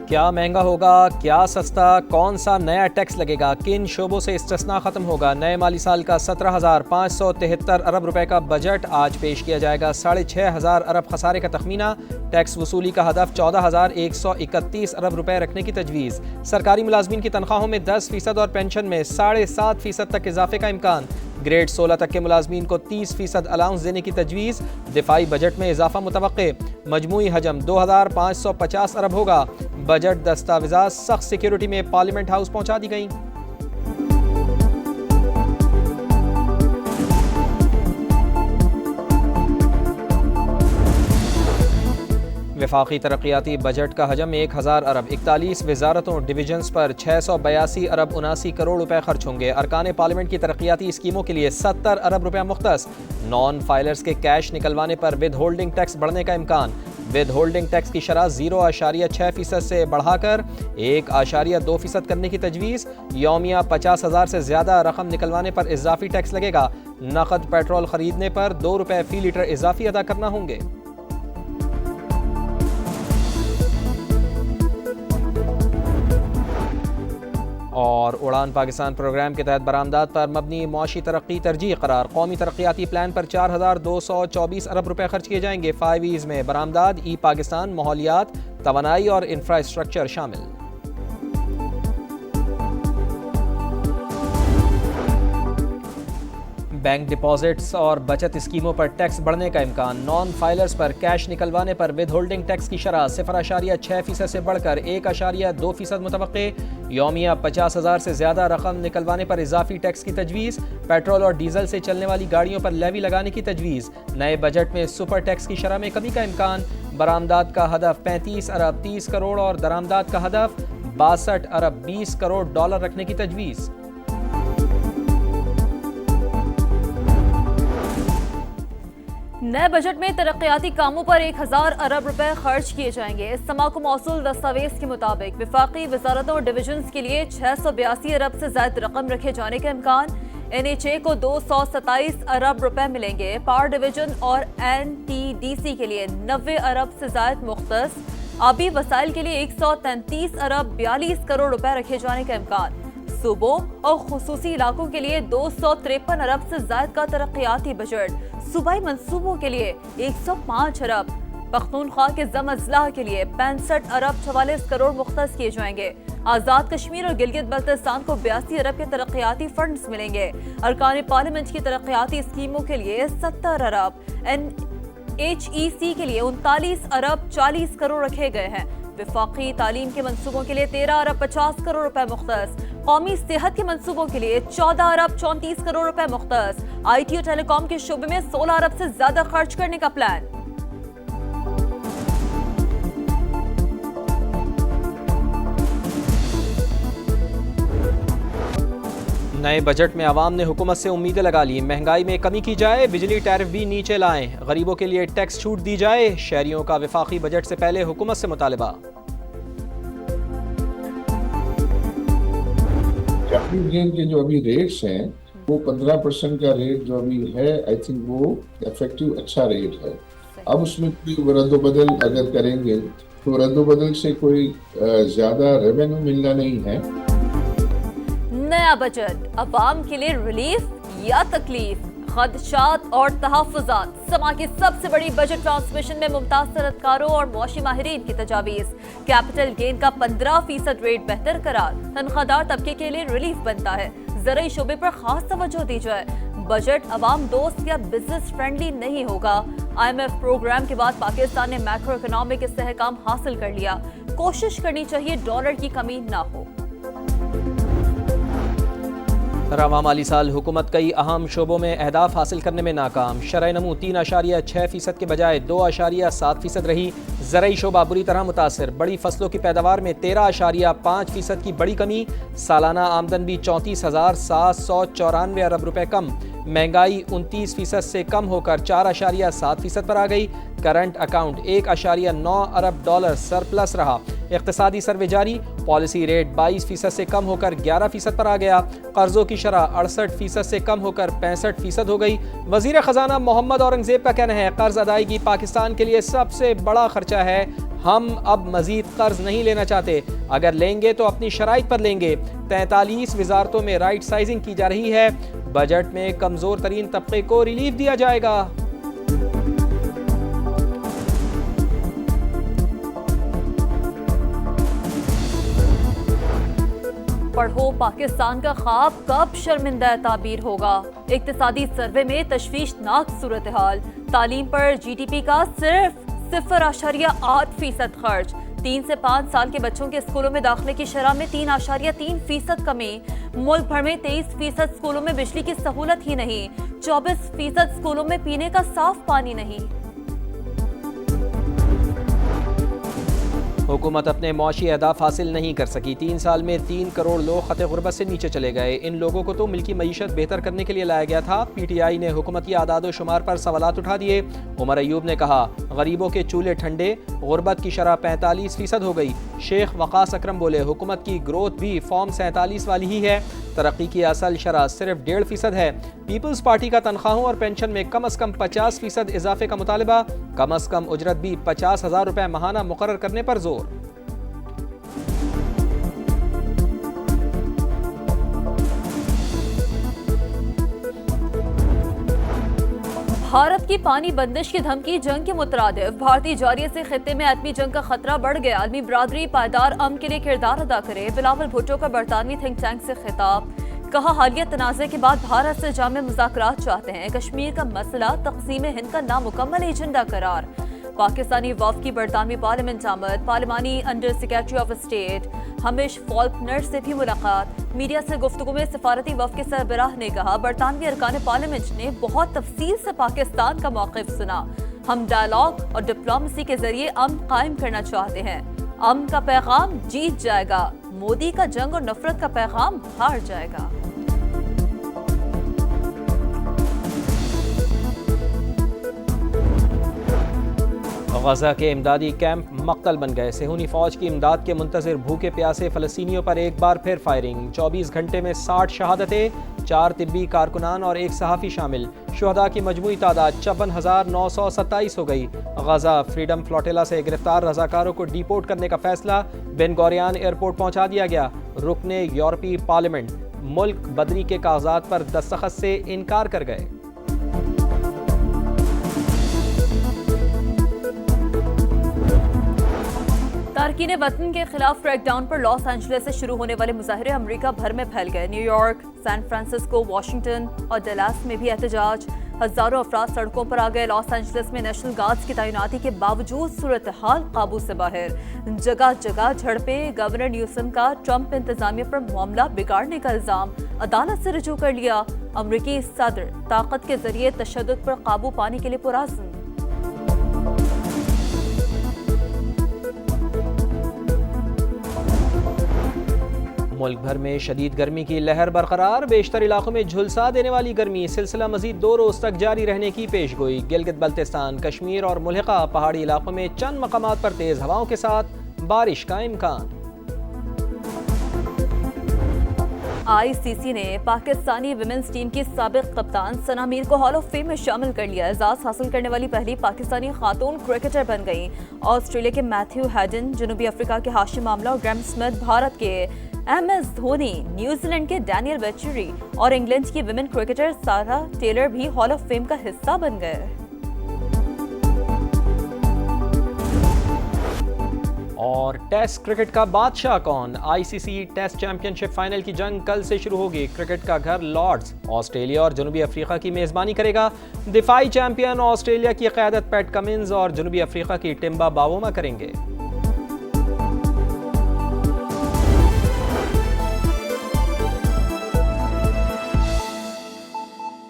क्या महंगा होगा, क्या सस्ता, कौन सा नया टैक्स लगेगा, किन शोबों से इस्तिस्ना खत्म होगा। नए माली साल का 17,573 अरब रुपए का बजट आज पेश किया जाएगा। 6,500 अरब खसारे का तखमीना। टैक्स वसूली का हदफ 14,131 अरब रुपए रखने की तजवीज़। सरकारी मुलाजमीन की तनख्वाहों में 10% और पेंशन में 7.5% तक इजाफे का इम्कान। ग्रेड 16 तक के मुलाजमीन को 30% अलाउंस देने की तजवीज़। दिफाई बजट में इजाफा मुतवक्के। मजमूई हजम 2,550 अरब होगा। बजट दस्तावेज़ात सख्त सिक्योरिटी में पार्लियामेंट हाउस पहुंचा दी गई। वफाकी तरक्याती बजट का हजम 1,000 अरब। 41 वजारतों डिवीजन्स पर 682 अरब 79 करोड़ रुपए खर्च होंगे। अरकान पार्लियामेंट की तरक्याती स्कीमों के लिए 70 अरब रुपया मुख्तस। नॉन फाइलर्स के कैश निकलवाने पर विद होल्डिंग टैक्स बढ़ने का इम्कान। विद होल्डिंग टैक्स की शरह 0.6% से बढ़ाकर 1.2% करने की तजवीज़। यौमिया 50,000 से ज़्यादा रकम निकलवाने पर इजाफी टैक्स लगेगा। नकद पेट्रोल खरीदने पर 2 रुपये फी लीटर इजाफी अदा करना होंगे। और उड़ान पाकिस्तान प्रोग्राम के तहत बरामदात पर मबनी मुआशी तरक्की तरजीह करार। कौमी तरक्याती प्लान पर 4,224 अरब रुपए खर्च किए जाएंगे। 5 ईज में बरामदात, ई पाकिस्तान, माहौलियात, तवानाई और इंफ्रास्ट्रक्चर शामिल। बैंक डिपॉजिट्स और बचत स्कीमों पर टैक्स बढ़ने का इम्कान। नॉन फाइलर्स पर कैश निकलवाने पर विद होल्डिंग टैक्स की शरह 0.6% से बढ़कर 1.2% मुतवक्के। यौमिया 50,000 से ज़्यादा रकम निकलवाने पर इजाफी टैक्स की तजवीज़। पेट्रोल और डीजल से चलने वाली गाड़ियों पर लेवी लगाने की तजवीज़। नए बजट में सुपर टैक्स की शरह में कमी का इम्कान। बरामदात का हदफ 35 अरब 30 करोड़ और दरामदात का हदफ 62 अरब 20 करोड़ डॉलर रखने की तजवीज़। नए बजट में तरक्याती कामों पर 1,000 अरब रुपए खर्च किए जाएंगे। समा को मौसूल दस्तावेज के मुताबिक विफाकी वजारतों और डिवीजन्स के लिए 682 अरब से ज्यादा रकम रखे जाने का इम्कान। NHA को 227 अरब रुपए मिलेंगे। पावर डिवीजन और NTDC के लिए 90 अरब से ज्यादा मुख्तस। आबी वसाइल के लिए 133 अरब 42 करोड़ रुपए रखे जाने का इम्कान। सूबों और खुसूसी इलाकों के लिए 253 अरब से ज्यादा का तरक्याती बजट। सूबाई मंसूबों के लिए 105 अरब। पख्तूनख्वा के जम अजला के लिए 65 अरब 44 करोड़ मुख्तस किए जाएंगे। आज़ाद कश्मीर और गिलगित बल्तिस्तान को 82 अरब के तरक्याती फंड्स मिलेंगे। अरकान पार्लियामेंट की तरक्याती स्कीमों के लिए 70 अरब। NHEC के लिए 39 अरब 40 करोड़ रखे गए हैं। विफाकी तालीम के मंसूबों के लिए 13 अरब 50 करोड़ रुपए मुख्तस। कौमी सेहत के मंसूबों के लिए 14 अरब 34 करोड़ रुपए मुख्तस। IT और टेलीकॉम के शोबे में 16 अरब से ज्यादा खर्च करने का प्लान। नए बजट में आवाम ने हुकूमत से उम्मीदें लगा ली। महंगाई में कमी की जाए, बिजली टैरिफ भी नीचे लाएं, गरीबों के लिए टैक्स छूट दी जाए। शहरियों का वफाकी बजट से पहले हुकूमत से मुतालबा। कैपिटल गेन के जो अभी रेट्स हैं वो 15% का रेट जो अभी है, आई थिंक वो इफेक्टिव अच्छा रेट है। अब उसमें कोई रद्दोबदल अगर करेंगे तो रद्दोबदल से कोई ज्यादा रेवेन्यू मिलना नहीं है। नया बजट अवाम के लिए रिलीफ या तकलीफ, खदशात और तहफ़्फ़ुज़ात। समा की सबसे बड़ी बजट ट्रांसमिशन में मुमताज सनतकारों और मुआशी माहिरीन की तजावीज़। कैपिटल गेन का 15% रेट बेहतर करार तनख्वाहदार तबके के लिए रिलीफ बनता है। ज़राई शोबे पर खास तवज्जो दी जाए। बजट अवाम दोस्त या बिजनेस फ्रेंडली नहीं होगा। IMF प्रोग्राम के बाद पाकिस्तान ने मैक्रो इकोनॉमिक इस्तेहकाम हासिल कर लिया। कोशिश करनी चाहिए डॉलर की कमी ना हो। रवां माली साल हुकूमत कई अहम शोबों में अहदाफ हासिल करने में नाकाम। शरह नमू 3.6% के बजाय 2.7% रही। ज़राई शोबा बुरी तरह मुतासर। बड़ी फसलों की पैदावार में 13.5% की बड़ी कमी। सालाना आमदन भी 34,794 अरब रुपए कम। महंगाई 29% से कम होकर 4.7% पर आ गई। करंट अकाउंट 1.9 अरब डॉलर सरप्लस रहा। इक़्तिसादी सर्वे जारी। पॉलिसी रेट 22% से कम होकर 11% पर आ गया। कर्जों की शरह 68% से कम होकर 65% हो गई। वज़ीर ख़जाना मोहम्मद औरंगज़ेब का कहना है कर्ज अदायगी पाकिस्तान के लिए सबसे बड़ा खर्चा है। हम अब मजीद कर्ज नहीं लेना चाहते, अगर लेंगे तो अपनी शराइत पर लेंगे। 43 वजारतों में राइट साइजिंग की जा रही है। बजट में कमजोर तरीन तबके को रिलीफ दिया जाएगा। पढ़ो पाकिस्तान का ख्वाब कब शर्मिंदा ताबीर होगा। इक्तिसादी सर्वे में तशवीशनाक सूरत हाल। तालीम पर GDP का सिर्फ 0.8% खर्च। 3 से 5 साल के बच्चों के स्कूलों में दाखिले की शरह में 3.3% कमी। मुल्क भर में 23% स्कूलों में बिजली की सहूलत ही नहीं। 24% स्कूलों में पीने का साफ पानी नहीं। हुकूमत अपने मौशी अहदाफ हासिल नहीं कर सकी। 3 साल में 3 करोड़ लोग खत गुर्बत से नीचे चले गए। इन लोगों को तो मिल्की मईशत बेहतर करने के लिए लाया गया था। PTI ने हुकूमत की आदाद शुमार पर सवालात उठा दिए। उमर अयूब ने कहा, गरीबों के चूल्हे ठंडे, गुर्बत की शरह 45% हो गई। शेख वकास अकरम बोले, हुकूमत की ग्रोथ भी फॉर्म 47 वाली ही है। तरक्की की असल शरह सिर्फ 1.5% है। पीपल्स पार्टी का तनख्वाहों और पेंशन में कम अज कम 50% इजाफे का मुतालबा। कम अज कम उजरत भी 50,000 रुपए माहाना मुकर्रर करने पर जोर। भारत की पानी बंदिश की धमकी जंग के मुतरादिफ। भारतीय जारिये से खित्ते में आलमी जंग का खतरा बढ़ गया। आलमी बरादरी पायदार अमन के लिए किरदार अदा करे। बिलावल भुट्टो का बरतानवी थिंक टैंक से खिताब। कहा, हालिया तनाज़े के बाद भारत से जामे मुज़ाकरात चाहते हैं। कश्मीर का मसला तक़सीम हिंद का नामुकम्मल एजेंडा करार। पाकिस्तानी वफ़द की बरतानवी पार्लियामेंट आमद। पार्लिमानी under secretary of state Hamish Falconer से भी मुलाकात। मीडिया से गुफ्तगू में सफारती वफ़द के सरबराह ने कहा, बरतानवी अरकान पार्लियामेंट ने बहुत तफसील से पाकिस्तान का मौक़िफ़ सुना। हम डायलॉग और डिप्लोमेसी के जरिए अमन कायम करना चाहते हैं। अमन का पैगाम जीत जाएगा। मोदी का जंग और नफरत का पैगाम हार जाएगा। गजा के इमदादी कैंप मक्तल बन गए। सेहूनी फौज की इमदाद के मुंतज़िर भूखे प्यासे फ़लस्तीनियों पर एक बार फिर फायरिंग। 24 घंटे में 60 शहादतें, 4 तिब्बी कारकुनान और 1 सहाफ़ी शामिल। शुहदा की मजमूई तादाद 54,927 हो गई। गजा फ्रीडम फ्लोटिला से गिरफ्तार रजाकारों को डिपोर्ट करने का फैसला। बेन गोरियान एयरपोर्ट पहुंचा दिया गया। रुकने यूरोपीय पार्लियामेंट मुल्क बदरी के कागजात पर दस्तखत से इनकार कर गए। तारकीन वतन के खिलाफ क्रैकडाउन पर लॉस एंजलिस से शुरू होने वाले मुजाहरे अमेरिका भर में फैल गए। न्यूयॉर्क, सैन फ्रांसिस्को, वाशिंगटन और डलास में भी एहतजाज। हजारों अफराद सड़कों पर आ गए। लॉस एंजलिस में नेशनल गार्ड्स की तैनाती के बावजूद सूरत हाल काबू से बाहर। जगह जगह झड़पें। गवर्नर न्यूसम का ट्रंप इंतजामिया पर मामला बिगाड़ने का इल्जाम अदालत से रुजू कर लिया। अमरीकी सदर ताकत के जरिए तशद्दुद पर काबू पाने के लिए पुरअज़्म। मुल्क भर में शदीद गर्मी की लहर बरकरार। बेशतर इलाकों में झुलसा देने वाली गर्मी सिलसिला मजीद 2 रोज तक जारी रहने की पेशगोई। गिलगित बल्तिस्तान, कश्मीर और मुल्हिका पहाड़ी इलाकों में चंद मकामात पर तेज हवाओं के साथ बारिश का इम्कान। ICC ने पाकिस्तानी विमेंस टीम की साबिक कप्तान सना मीर को हॉल ऑफ फेम में शामिल कर लिया। एजाज हासिल करने वाली पहली पाकिस्तानी खातून क्रिकेटर बन गई। ऑस्ट्रेलिया के मैथ्यू हैडन, जनूबी अफ्रीका के हाशिम आमला और ग्रैम स्मिथ, भारत के MS धोनी, न्यूजीलैंड के डैनियल वेटरी और इंग्लैंड की विमेन क्रिकेटर सारा टेलर भी हॉल ऑफ फेम का हिस्सा बन गए। और टेस्ट क्रिकेट का बादशाह कौन? ICC टेस्ट चैंपियनशिप फाइनल की जंग कल से शुरू होगी। क्रिकेट का घर लॉर्ड्स ऑस्ट्रेलिया और जनूबी अफ्रीका की मेजबानी करेगा। दिफाई चैंपियन ऑस्ट्रेलिया की क़यादत पैट कमिंस और जनूबी अफ्रीका की टिम्बा बावोमा करेंगे।